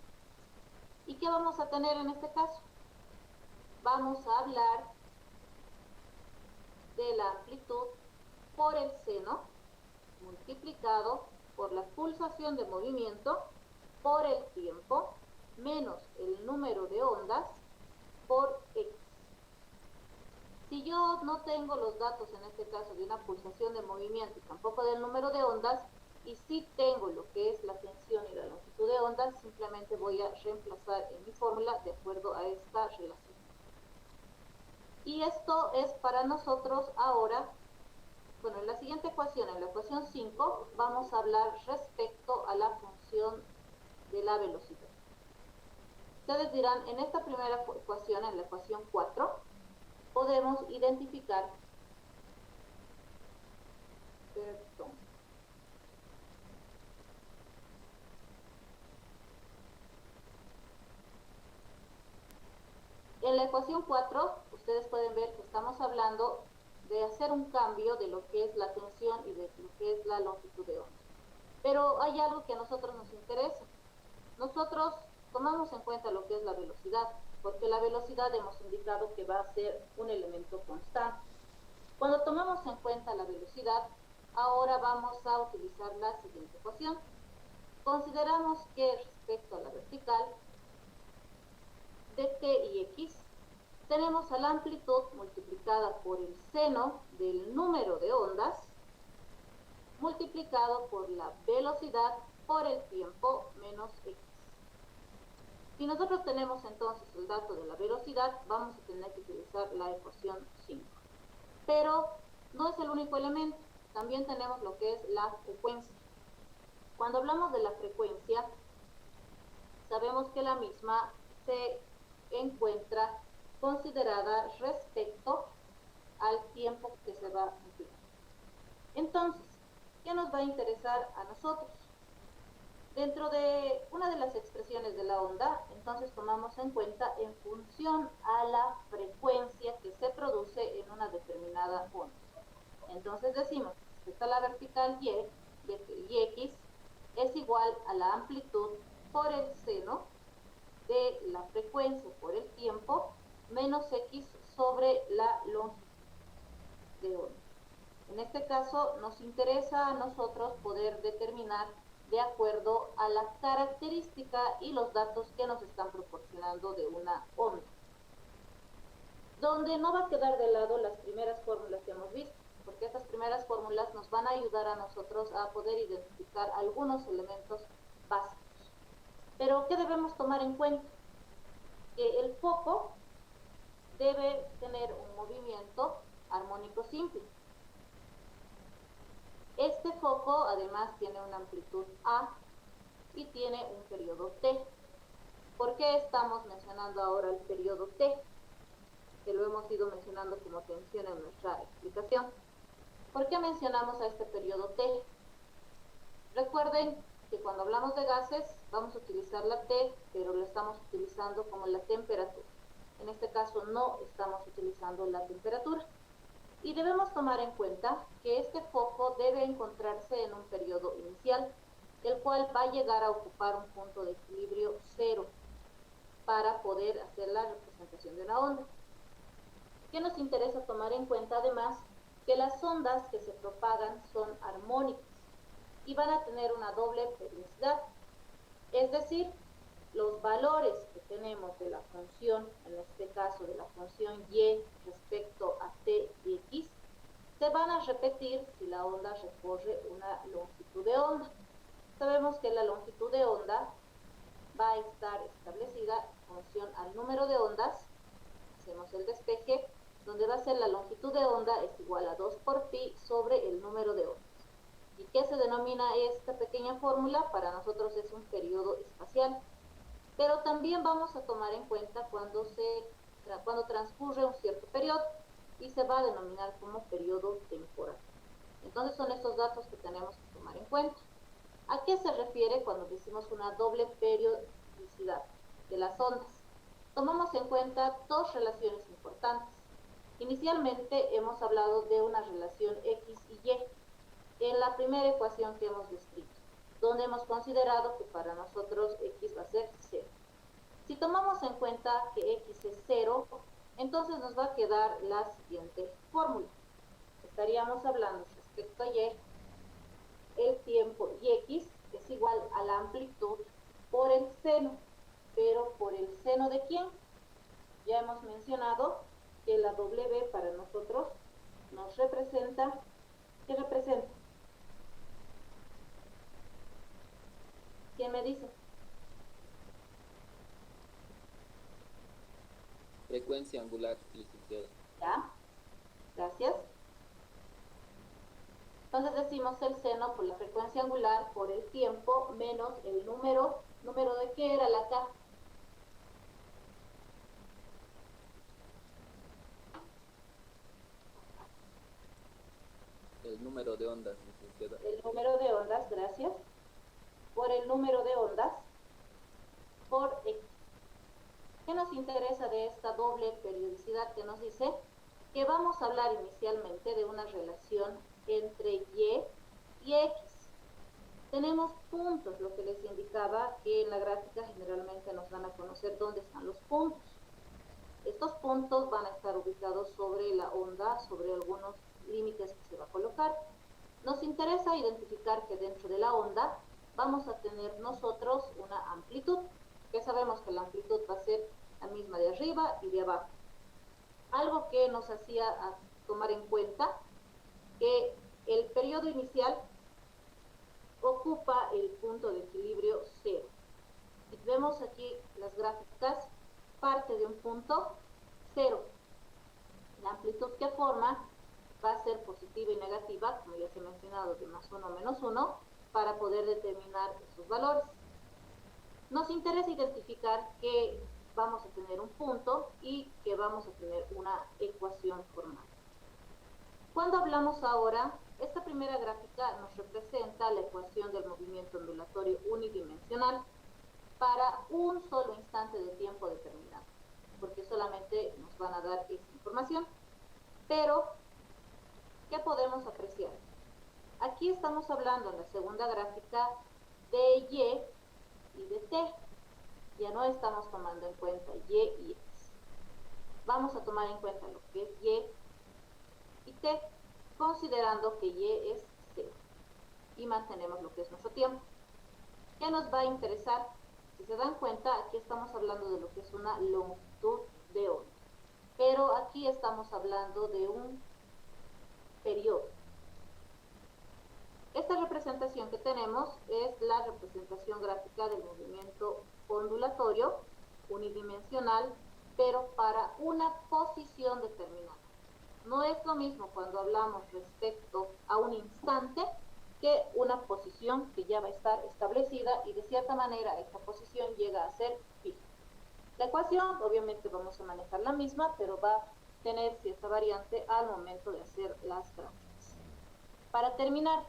¿Y qué vamos a tener en este caso? Vamos a hablar de la amplitud por el seno multiplicado por la pulsación de movimiento por el tiempo menos el número de ondas por x. Si yo no tengo los datos en este caso de una pulsación de movimiento y tampoco del número de ondas, y sí tengo lo que es la tensión y la longitud de ondas, simplemente voy a reemplazar en mi fórmula de acuerdo a esta relación. Y esto es para nosotros ahora, bueno, en la siguiente ecuación, en la ecuación 5, vamos a hablar respecto a la función de la velocidad. Ustedes dirán, en esta primera ecuación, en la ecuación 4, podemos identificar, en la ecuación 4, ustedes pueden ver que estamos hablando de hacer un cambio de lo que es la tensión y de lo que es la longitud de onda. Pero hay algo que a nosotros nos interesa. Nosotros tomamos en cuenta lo que es la velocidad, porque la velocidad hemos indicado que va a ser un elemento constante. Cuando tomamos en cuenta la velocidad, ahora vamos a utilizar la siguiente ecuación. Consideramos que respecto a la vertical de t y x, tenemos a la amplitud multiplicada por el seno del número de ondas multiplicado por la velocidad por el tiempo menos x. Si nosotros tenemos entonces el dato de la velocidad, vamos a tener que utilizar la ecuación 5. Pero no es el único elemento, también tenemos lo que es la frecuencia. Cuando hablamos de la frecuencia, sabemos que la misma se encuentra considerada respecto al tiempo que se va a cumplir. Entonces, ¿qué nos va a interesar a nosotros? Dentro de una de las expresiones de la onda, entonces tomamos en cuenta en función a la frecuencia que se produce en una determinada onda. Entonces decimos que respecto a la vertical y x es igual a la amplitud por el seno de la frecuencia por el tiempo menos x sobre la longitud de onda. En este caso nos interesa a nosotros poder determinar de acuerdo a la característica y los datos que nos están proporcionando de una onda. Donde no va a quedar de lado las primeras fórmulas que hemos visto, porque estas primeras fórmulas nos van a ayudar a nosotros a poder identificar algunos elementos básicos. Pero, ¿qué debemos tomar en cuenta? Que el foco debe tener un movimiento armónico simple. Este foco además tiene una amplitud A y tiene un periodo T. ¿Por qué estamos mencionando ahora el periodo T? Que lo hemos ido mencionando como tensión en nuestra explicación. ¿Por qué mencionamos a este periodo T? Recuerden que cuando hablamos de gases vamos a utilizar la T, pero lo estamos utilizando como la temperatura. En este caso no estamos utilizando la temperatura. Y debemos tomar en cuenta que este foco debe encontrarse en un periodo inicial, el cual va a llegar a ocupar un punto de equilibrio 0 para poder hacer la representación de una onda. ¿Qué nos interesa tomar en cuenta? Además, que las ondas que se propagan son armónicas y van a tener una doble periodicidad, es decir, los valores que tenemos de la función, en este caso de la función y respecto a t y x, se van a repetir si la onda recorre una longitud de onda. Sabemos que la longitud de onda va a estar establecida en función al número de ondas. Hacemos el despeje, donde va a ser la longitud de onda es igual a 2 por pi sobre el número de ondas. ¿Y qué se denomina esta pequeña fórmula? Para nosotros es un periodo espacial. Pero también vamos a tomar en cuenta cuando se cuando transcurre un cierto periodo y se va a denominar como periodo temporal. Entonces son estos datos que tenemos que tomar en cuenta. ¿A qué se refiere cuando decimos una doble periodicidad de las ondas? Tomamos en cuenta dos relaciones importantes. Inicialmente hemos hablado de una relación X y Y en la primera ecuación que hemos descrito, donde hemos considerado que para nosotros X va a ser 0. Si tomamos en cuenta que X es 0, entonces nos va a quedar la siguiente fórmula. Estaríamos hablando respecto a Y, el tiempo y X es igual a la amplitud por el seno. ¿Pero por el seno de quién? Ya hemos mencionado que la W para nosotros nos representa, ¿qué representa? ¿Quién me dice? Frecuencia angular, licenciada. Ya, gracias. Entonces decimos el seno por la frecuencia angular por el tiempo menos el número de qué era la K. El número de ondas, licenciada. El número de ondas, gracias. Por el número de ondas por X. ¿Qué nos interesa de esta doble periodicidad que nos dice? Que vamos a hablar inicialmente de una relación entre Y y X. Tenemos puntos, lo que les indicaba que en la gráfica generalmente nos dan a conocer dónde están los puntos. Estos puntos van a estar ubicados sobre la onda, sobre algunos límites que se va a colocar. Nos interesa identificar que dentro de la onda vamos a tener nosotros una amplitud, que sabemos que la amplitud va a ser la misma de arriba y de abajo. Algo que nos hacía tomar en cuenta que el periodo inicial ocupa el punto de equilibrio 0. Si vemos aquí las gráficas, parte de un punto 0. La amplitud que forma va a ser positiva y negativa, como ya se ha mencionado, de más 1 menos 1, para poder determinar esos valores. Nos interesa identificar que vamos a tener un punto y que vamos a tener una ecuación formal. Cuando hablamos ahora, esta primera gráfica nos representa la ecuación del movimiento ondulatorio unidimensional para un solo instante de tiempo determinado, porque solamente nos van a dar esta información. Pero, ¿qué podemos apreciar? Aquí estamos hablando en la segunda gráfica de Y y de T. Ya no estamos tomando en cuenta Y y X. Vamos a tomar en cuenta lo que es Y y T, considerando que Y es 0. Y mantenemos lo que es nuestro tiempo. ¿Qué nos va a interesar? Si se dan cuenta, aquí estamos hablando de lo que es una longitud de onda. Pero aquí estamos hablando de un periodo. Esta representación que tenemos es la representación gráfica del movimiento ondulatorio unidimensional, pero para una posición determinada. No es lo mismo cuando hablamos respecto a un instante que una posición que ya va a estar establecida y de cierta manera esta posición llega a ser fija. La ecuación obviamente vamos a manejar la misma, pero va a tener cierta variante al momento de hacer las gráficas. Para terminar,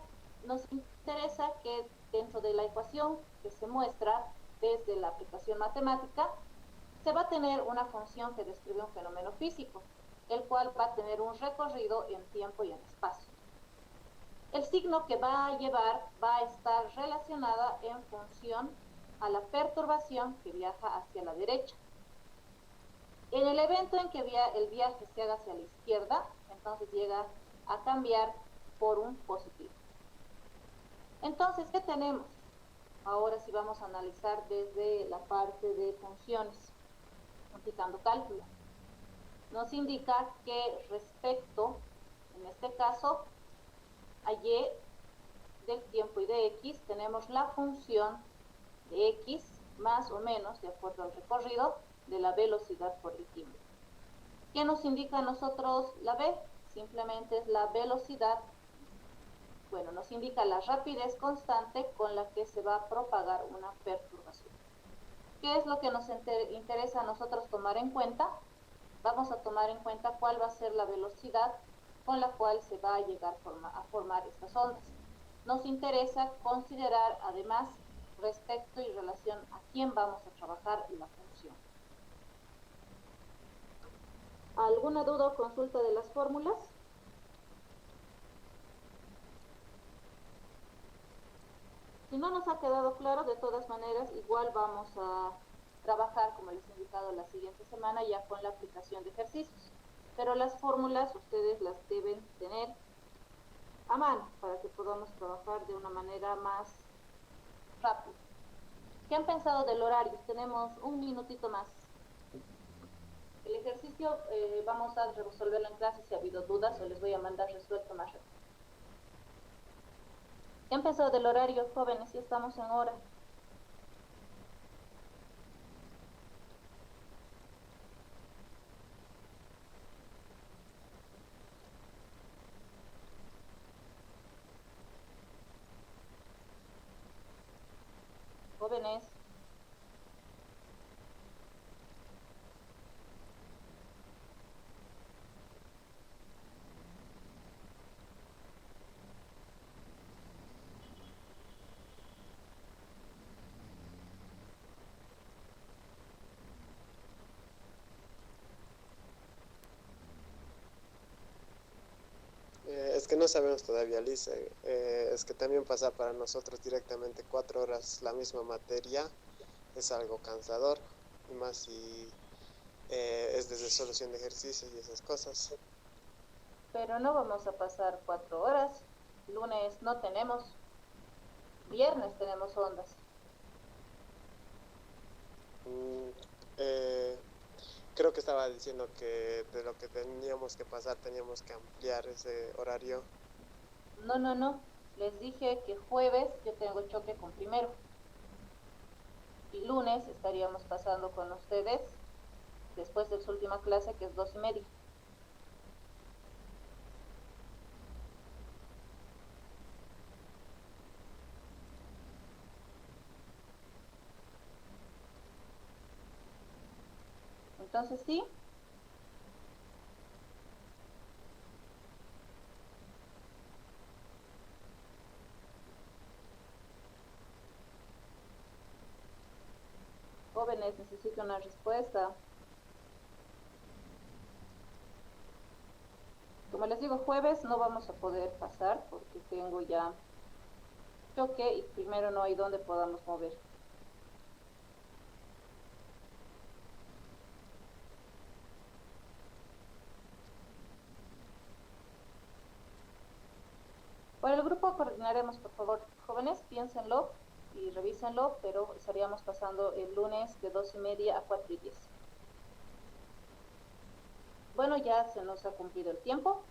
nos interesa que dentro de la ecuación que se muestra desde la aplicación matemática, se va a tener una función que describe un fenómeno físico, el cual va a tener un recorrido en tiempo y en espacio. El signo que va a llevar va a estar relacionada en función a la perturbación que viaja hacia la derecha. En el evento en que el viaje se haga hacia la izquierda, entonces llega a cambiar por un positivo. Entonces, ¿qué tenemos? Ahora sí vamos a analizar desde la parte de funciones, aplicando cálculo. Nos indica que respecto, en este caso, a Y del tiempo y de X, tenemos la función de X más o menos, de acuerdo al recorrido, de la velocidad por el tiempo. ¿Qué nos indica a nosotros la V? Simplemente es la velocidad. Bueno, nos indica la rapidez constante con la que se va a propagar una perturbación. ¿Qué es lo que nos interesa a nosotros tomar en cuenta? vamos a tomar en cuenta cuál va a ser la velocidad con la cual se va a llegar a formar estas ondas. Nos interesa considerar además respecto y relación a quién vamos a trabajar la función. ¿Alguna duda o consulta de las fórmulas? Si no nos ha quedado claro, de todas maneras, igual vamos a trabajar, como les he indicado, la siguiente semana ya con la aplicación de ejercicios. Pero las fórmulas ustedes las deben tener a mano para que podamos trabajar de una manera más rápida. ¿Qué han pensado del horario? Tenemos un minutito más. El ejercicio vamos a resolverlo en clase si ha habido dudas o les voy a mandar resuelto más rápido. ¿Qué han pensado del horario, jóvenes? Ya estamos en hora. Jóvenes. Es que no sabemos todavía, Liz. Es que también pasa para nosotros directamente 4 horas la misma materia es algo cansador, y más si es desde solución de ejercicios y esas cosas. Pero no vamos a pasar 4 horas. Lunes no tenemos. Viernes tenemos ondas. Creo que estaba diciendo que de lo que teníamos que pasar teníamos que ampliar ese horario. No. Les dije que jueves yo tengo choque con primero. Y lunes estaríamos pasando con ustedes después de su última clase, que es 2:30. Entonces sí. Jóvenes, necesito una respuesta. Como les digo, jueves no vamos a poder pasar porque tengo ya choque y primero no hay donde podamos mover. Por el grupo coordinaremos, por favor. Jóvenes, piénsenlo y revísenlo, pero estaríamos pasando el lunes de 2:30 a 4:10. Bueno, ya se nos ha cumplido el tiempo.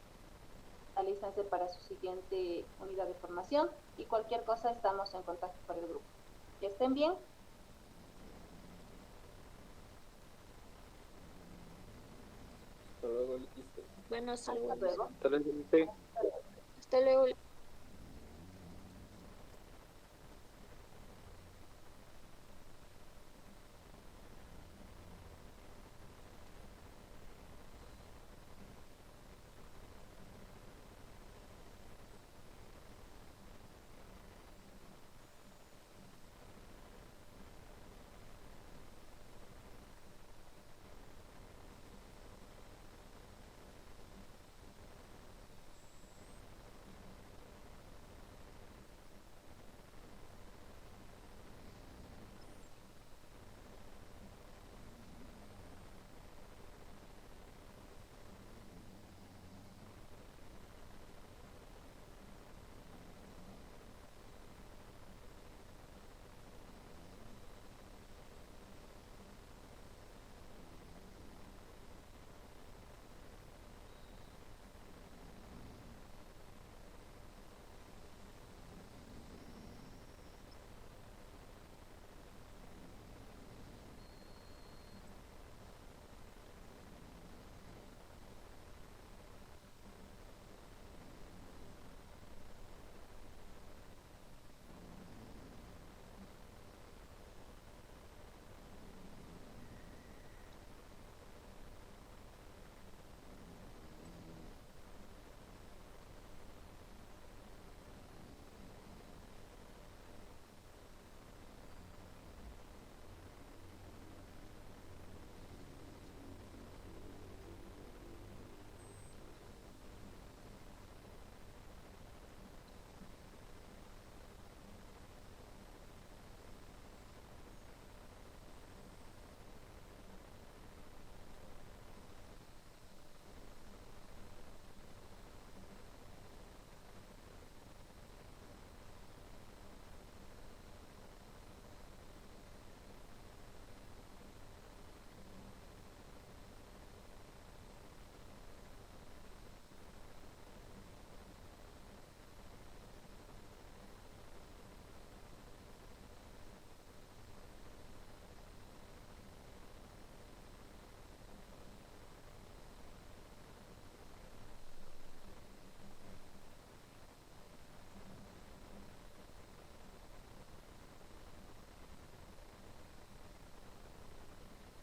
Alístense para su siguiente unidad de formación y cualquier cosa estamos en contacto para el grupo. Que estén bien. Hasta luego, listo. Bueno, hasta Hasta luego. luego. Tal vez, sí. Hasta luego.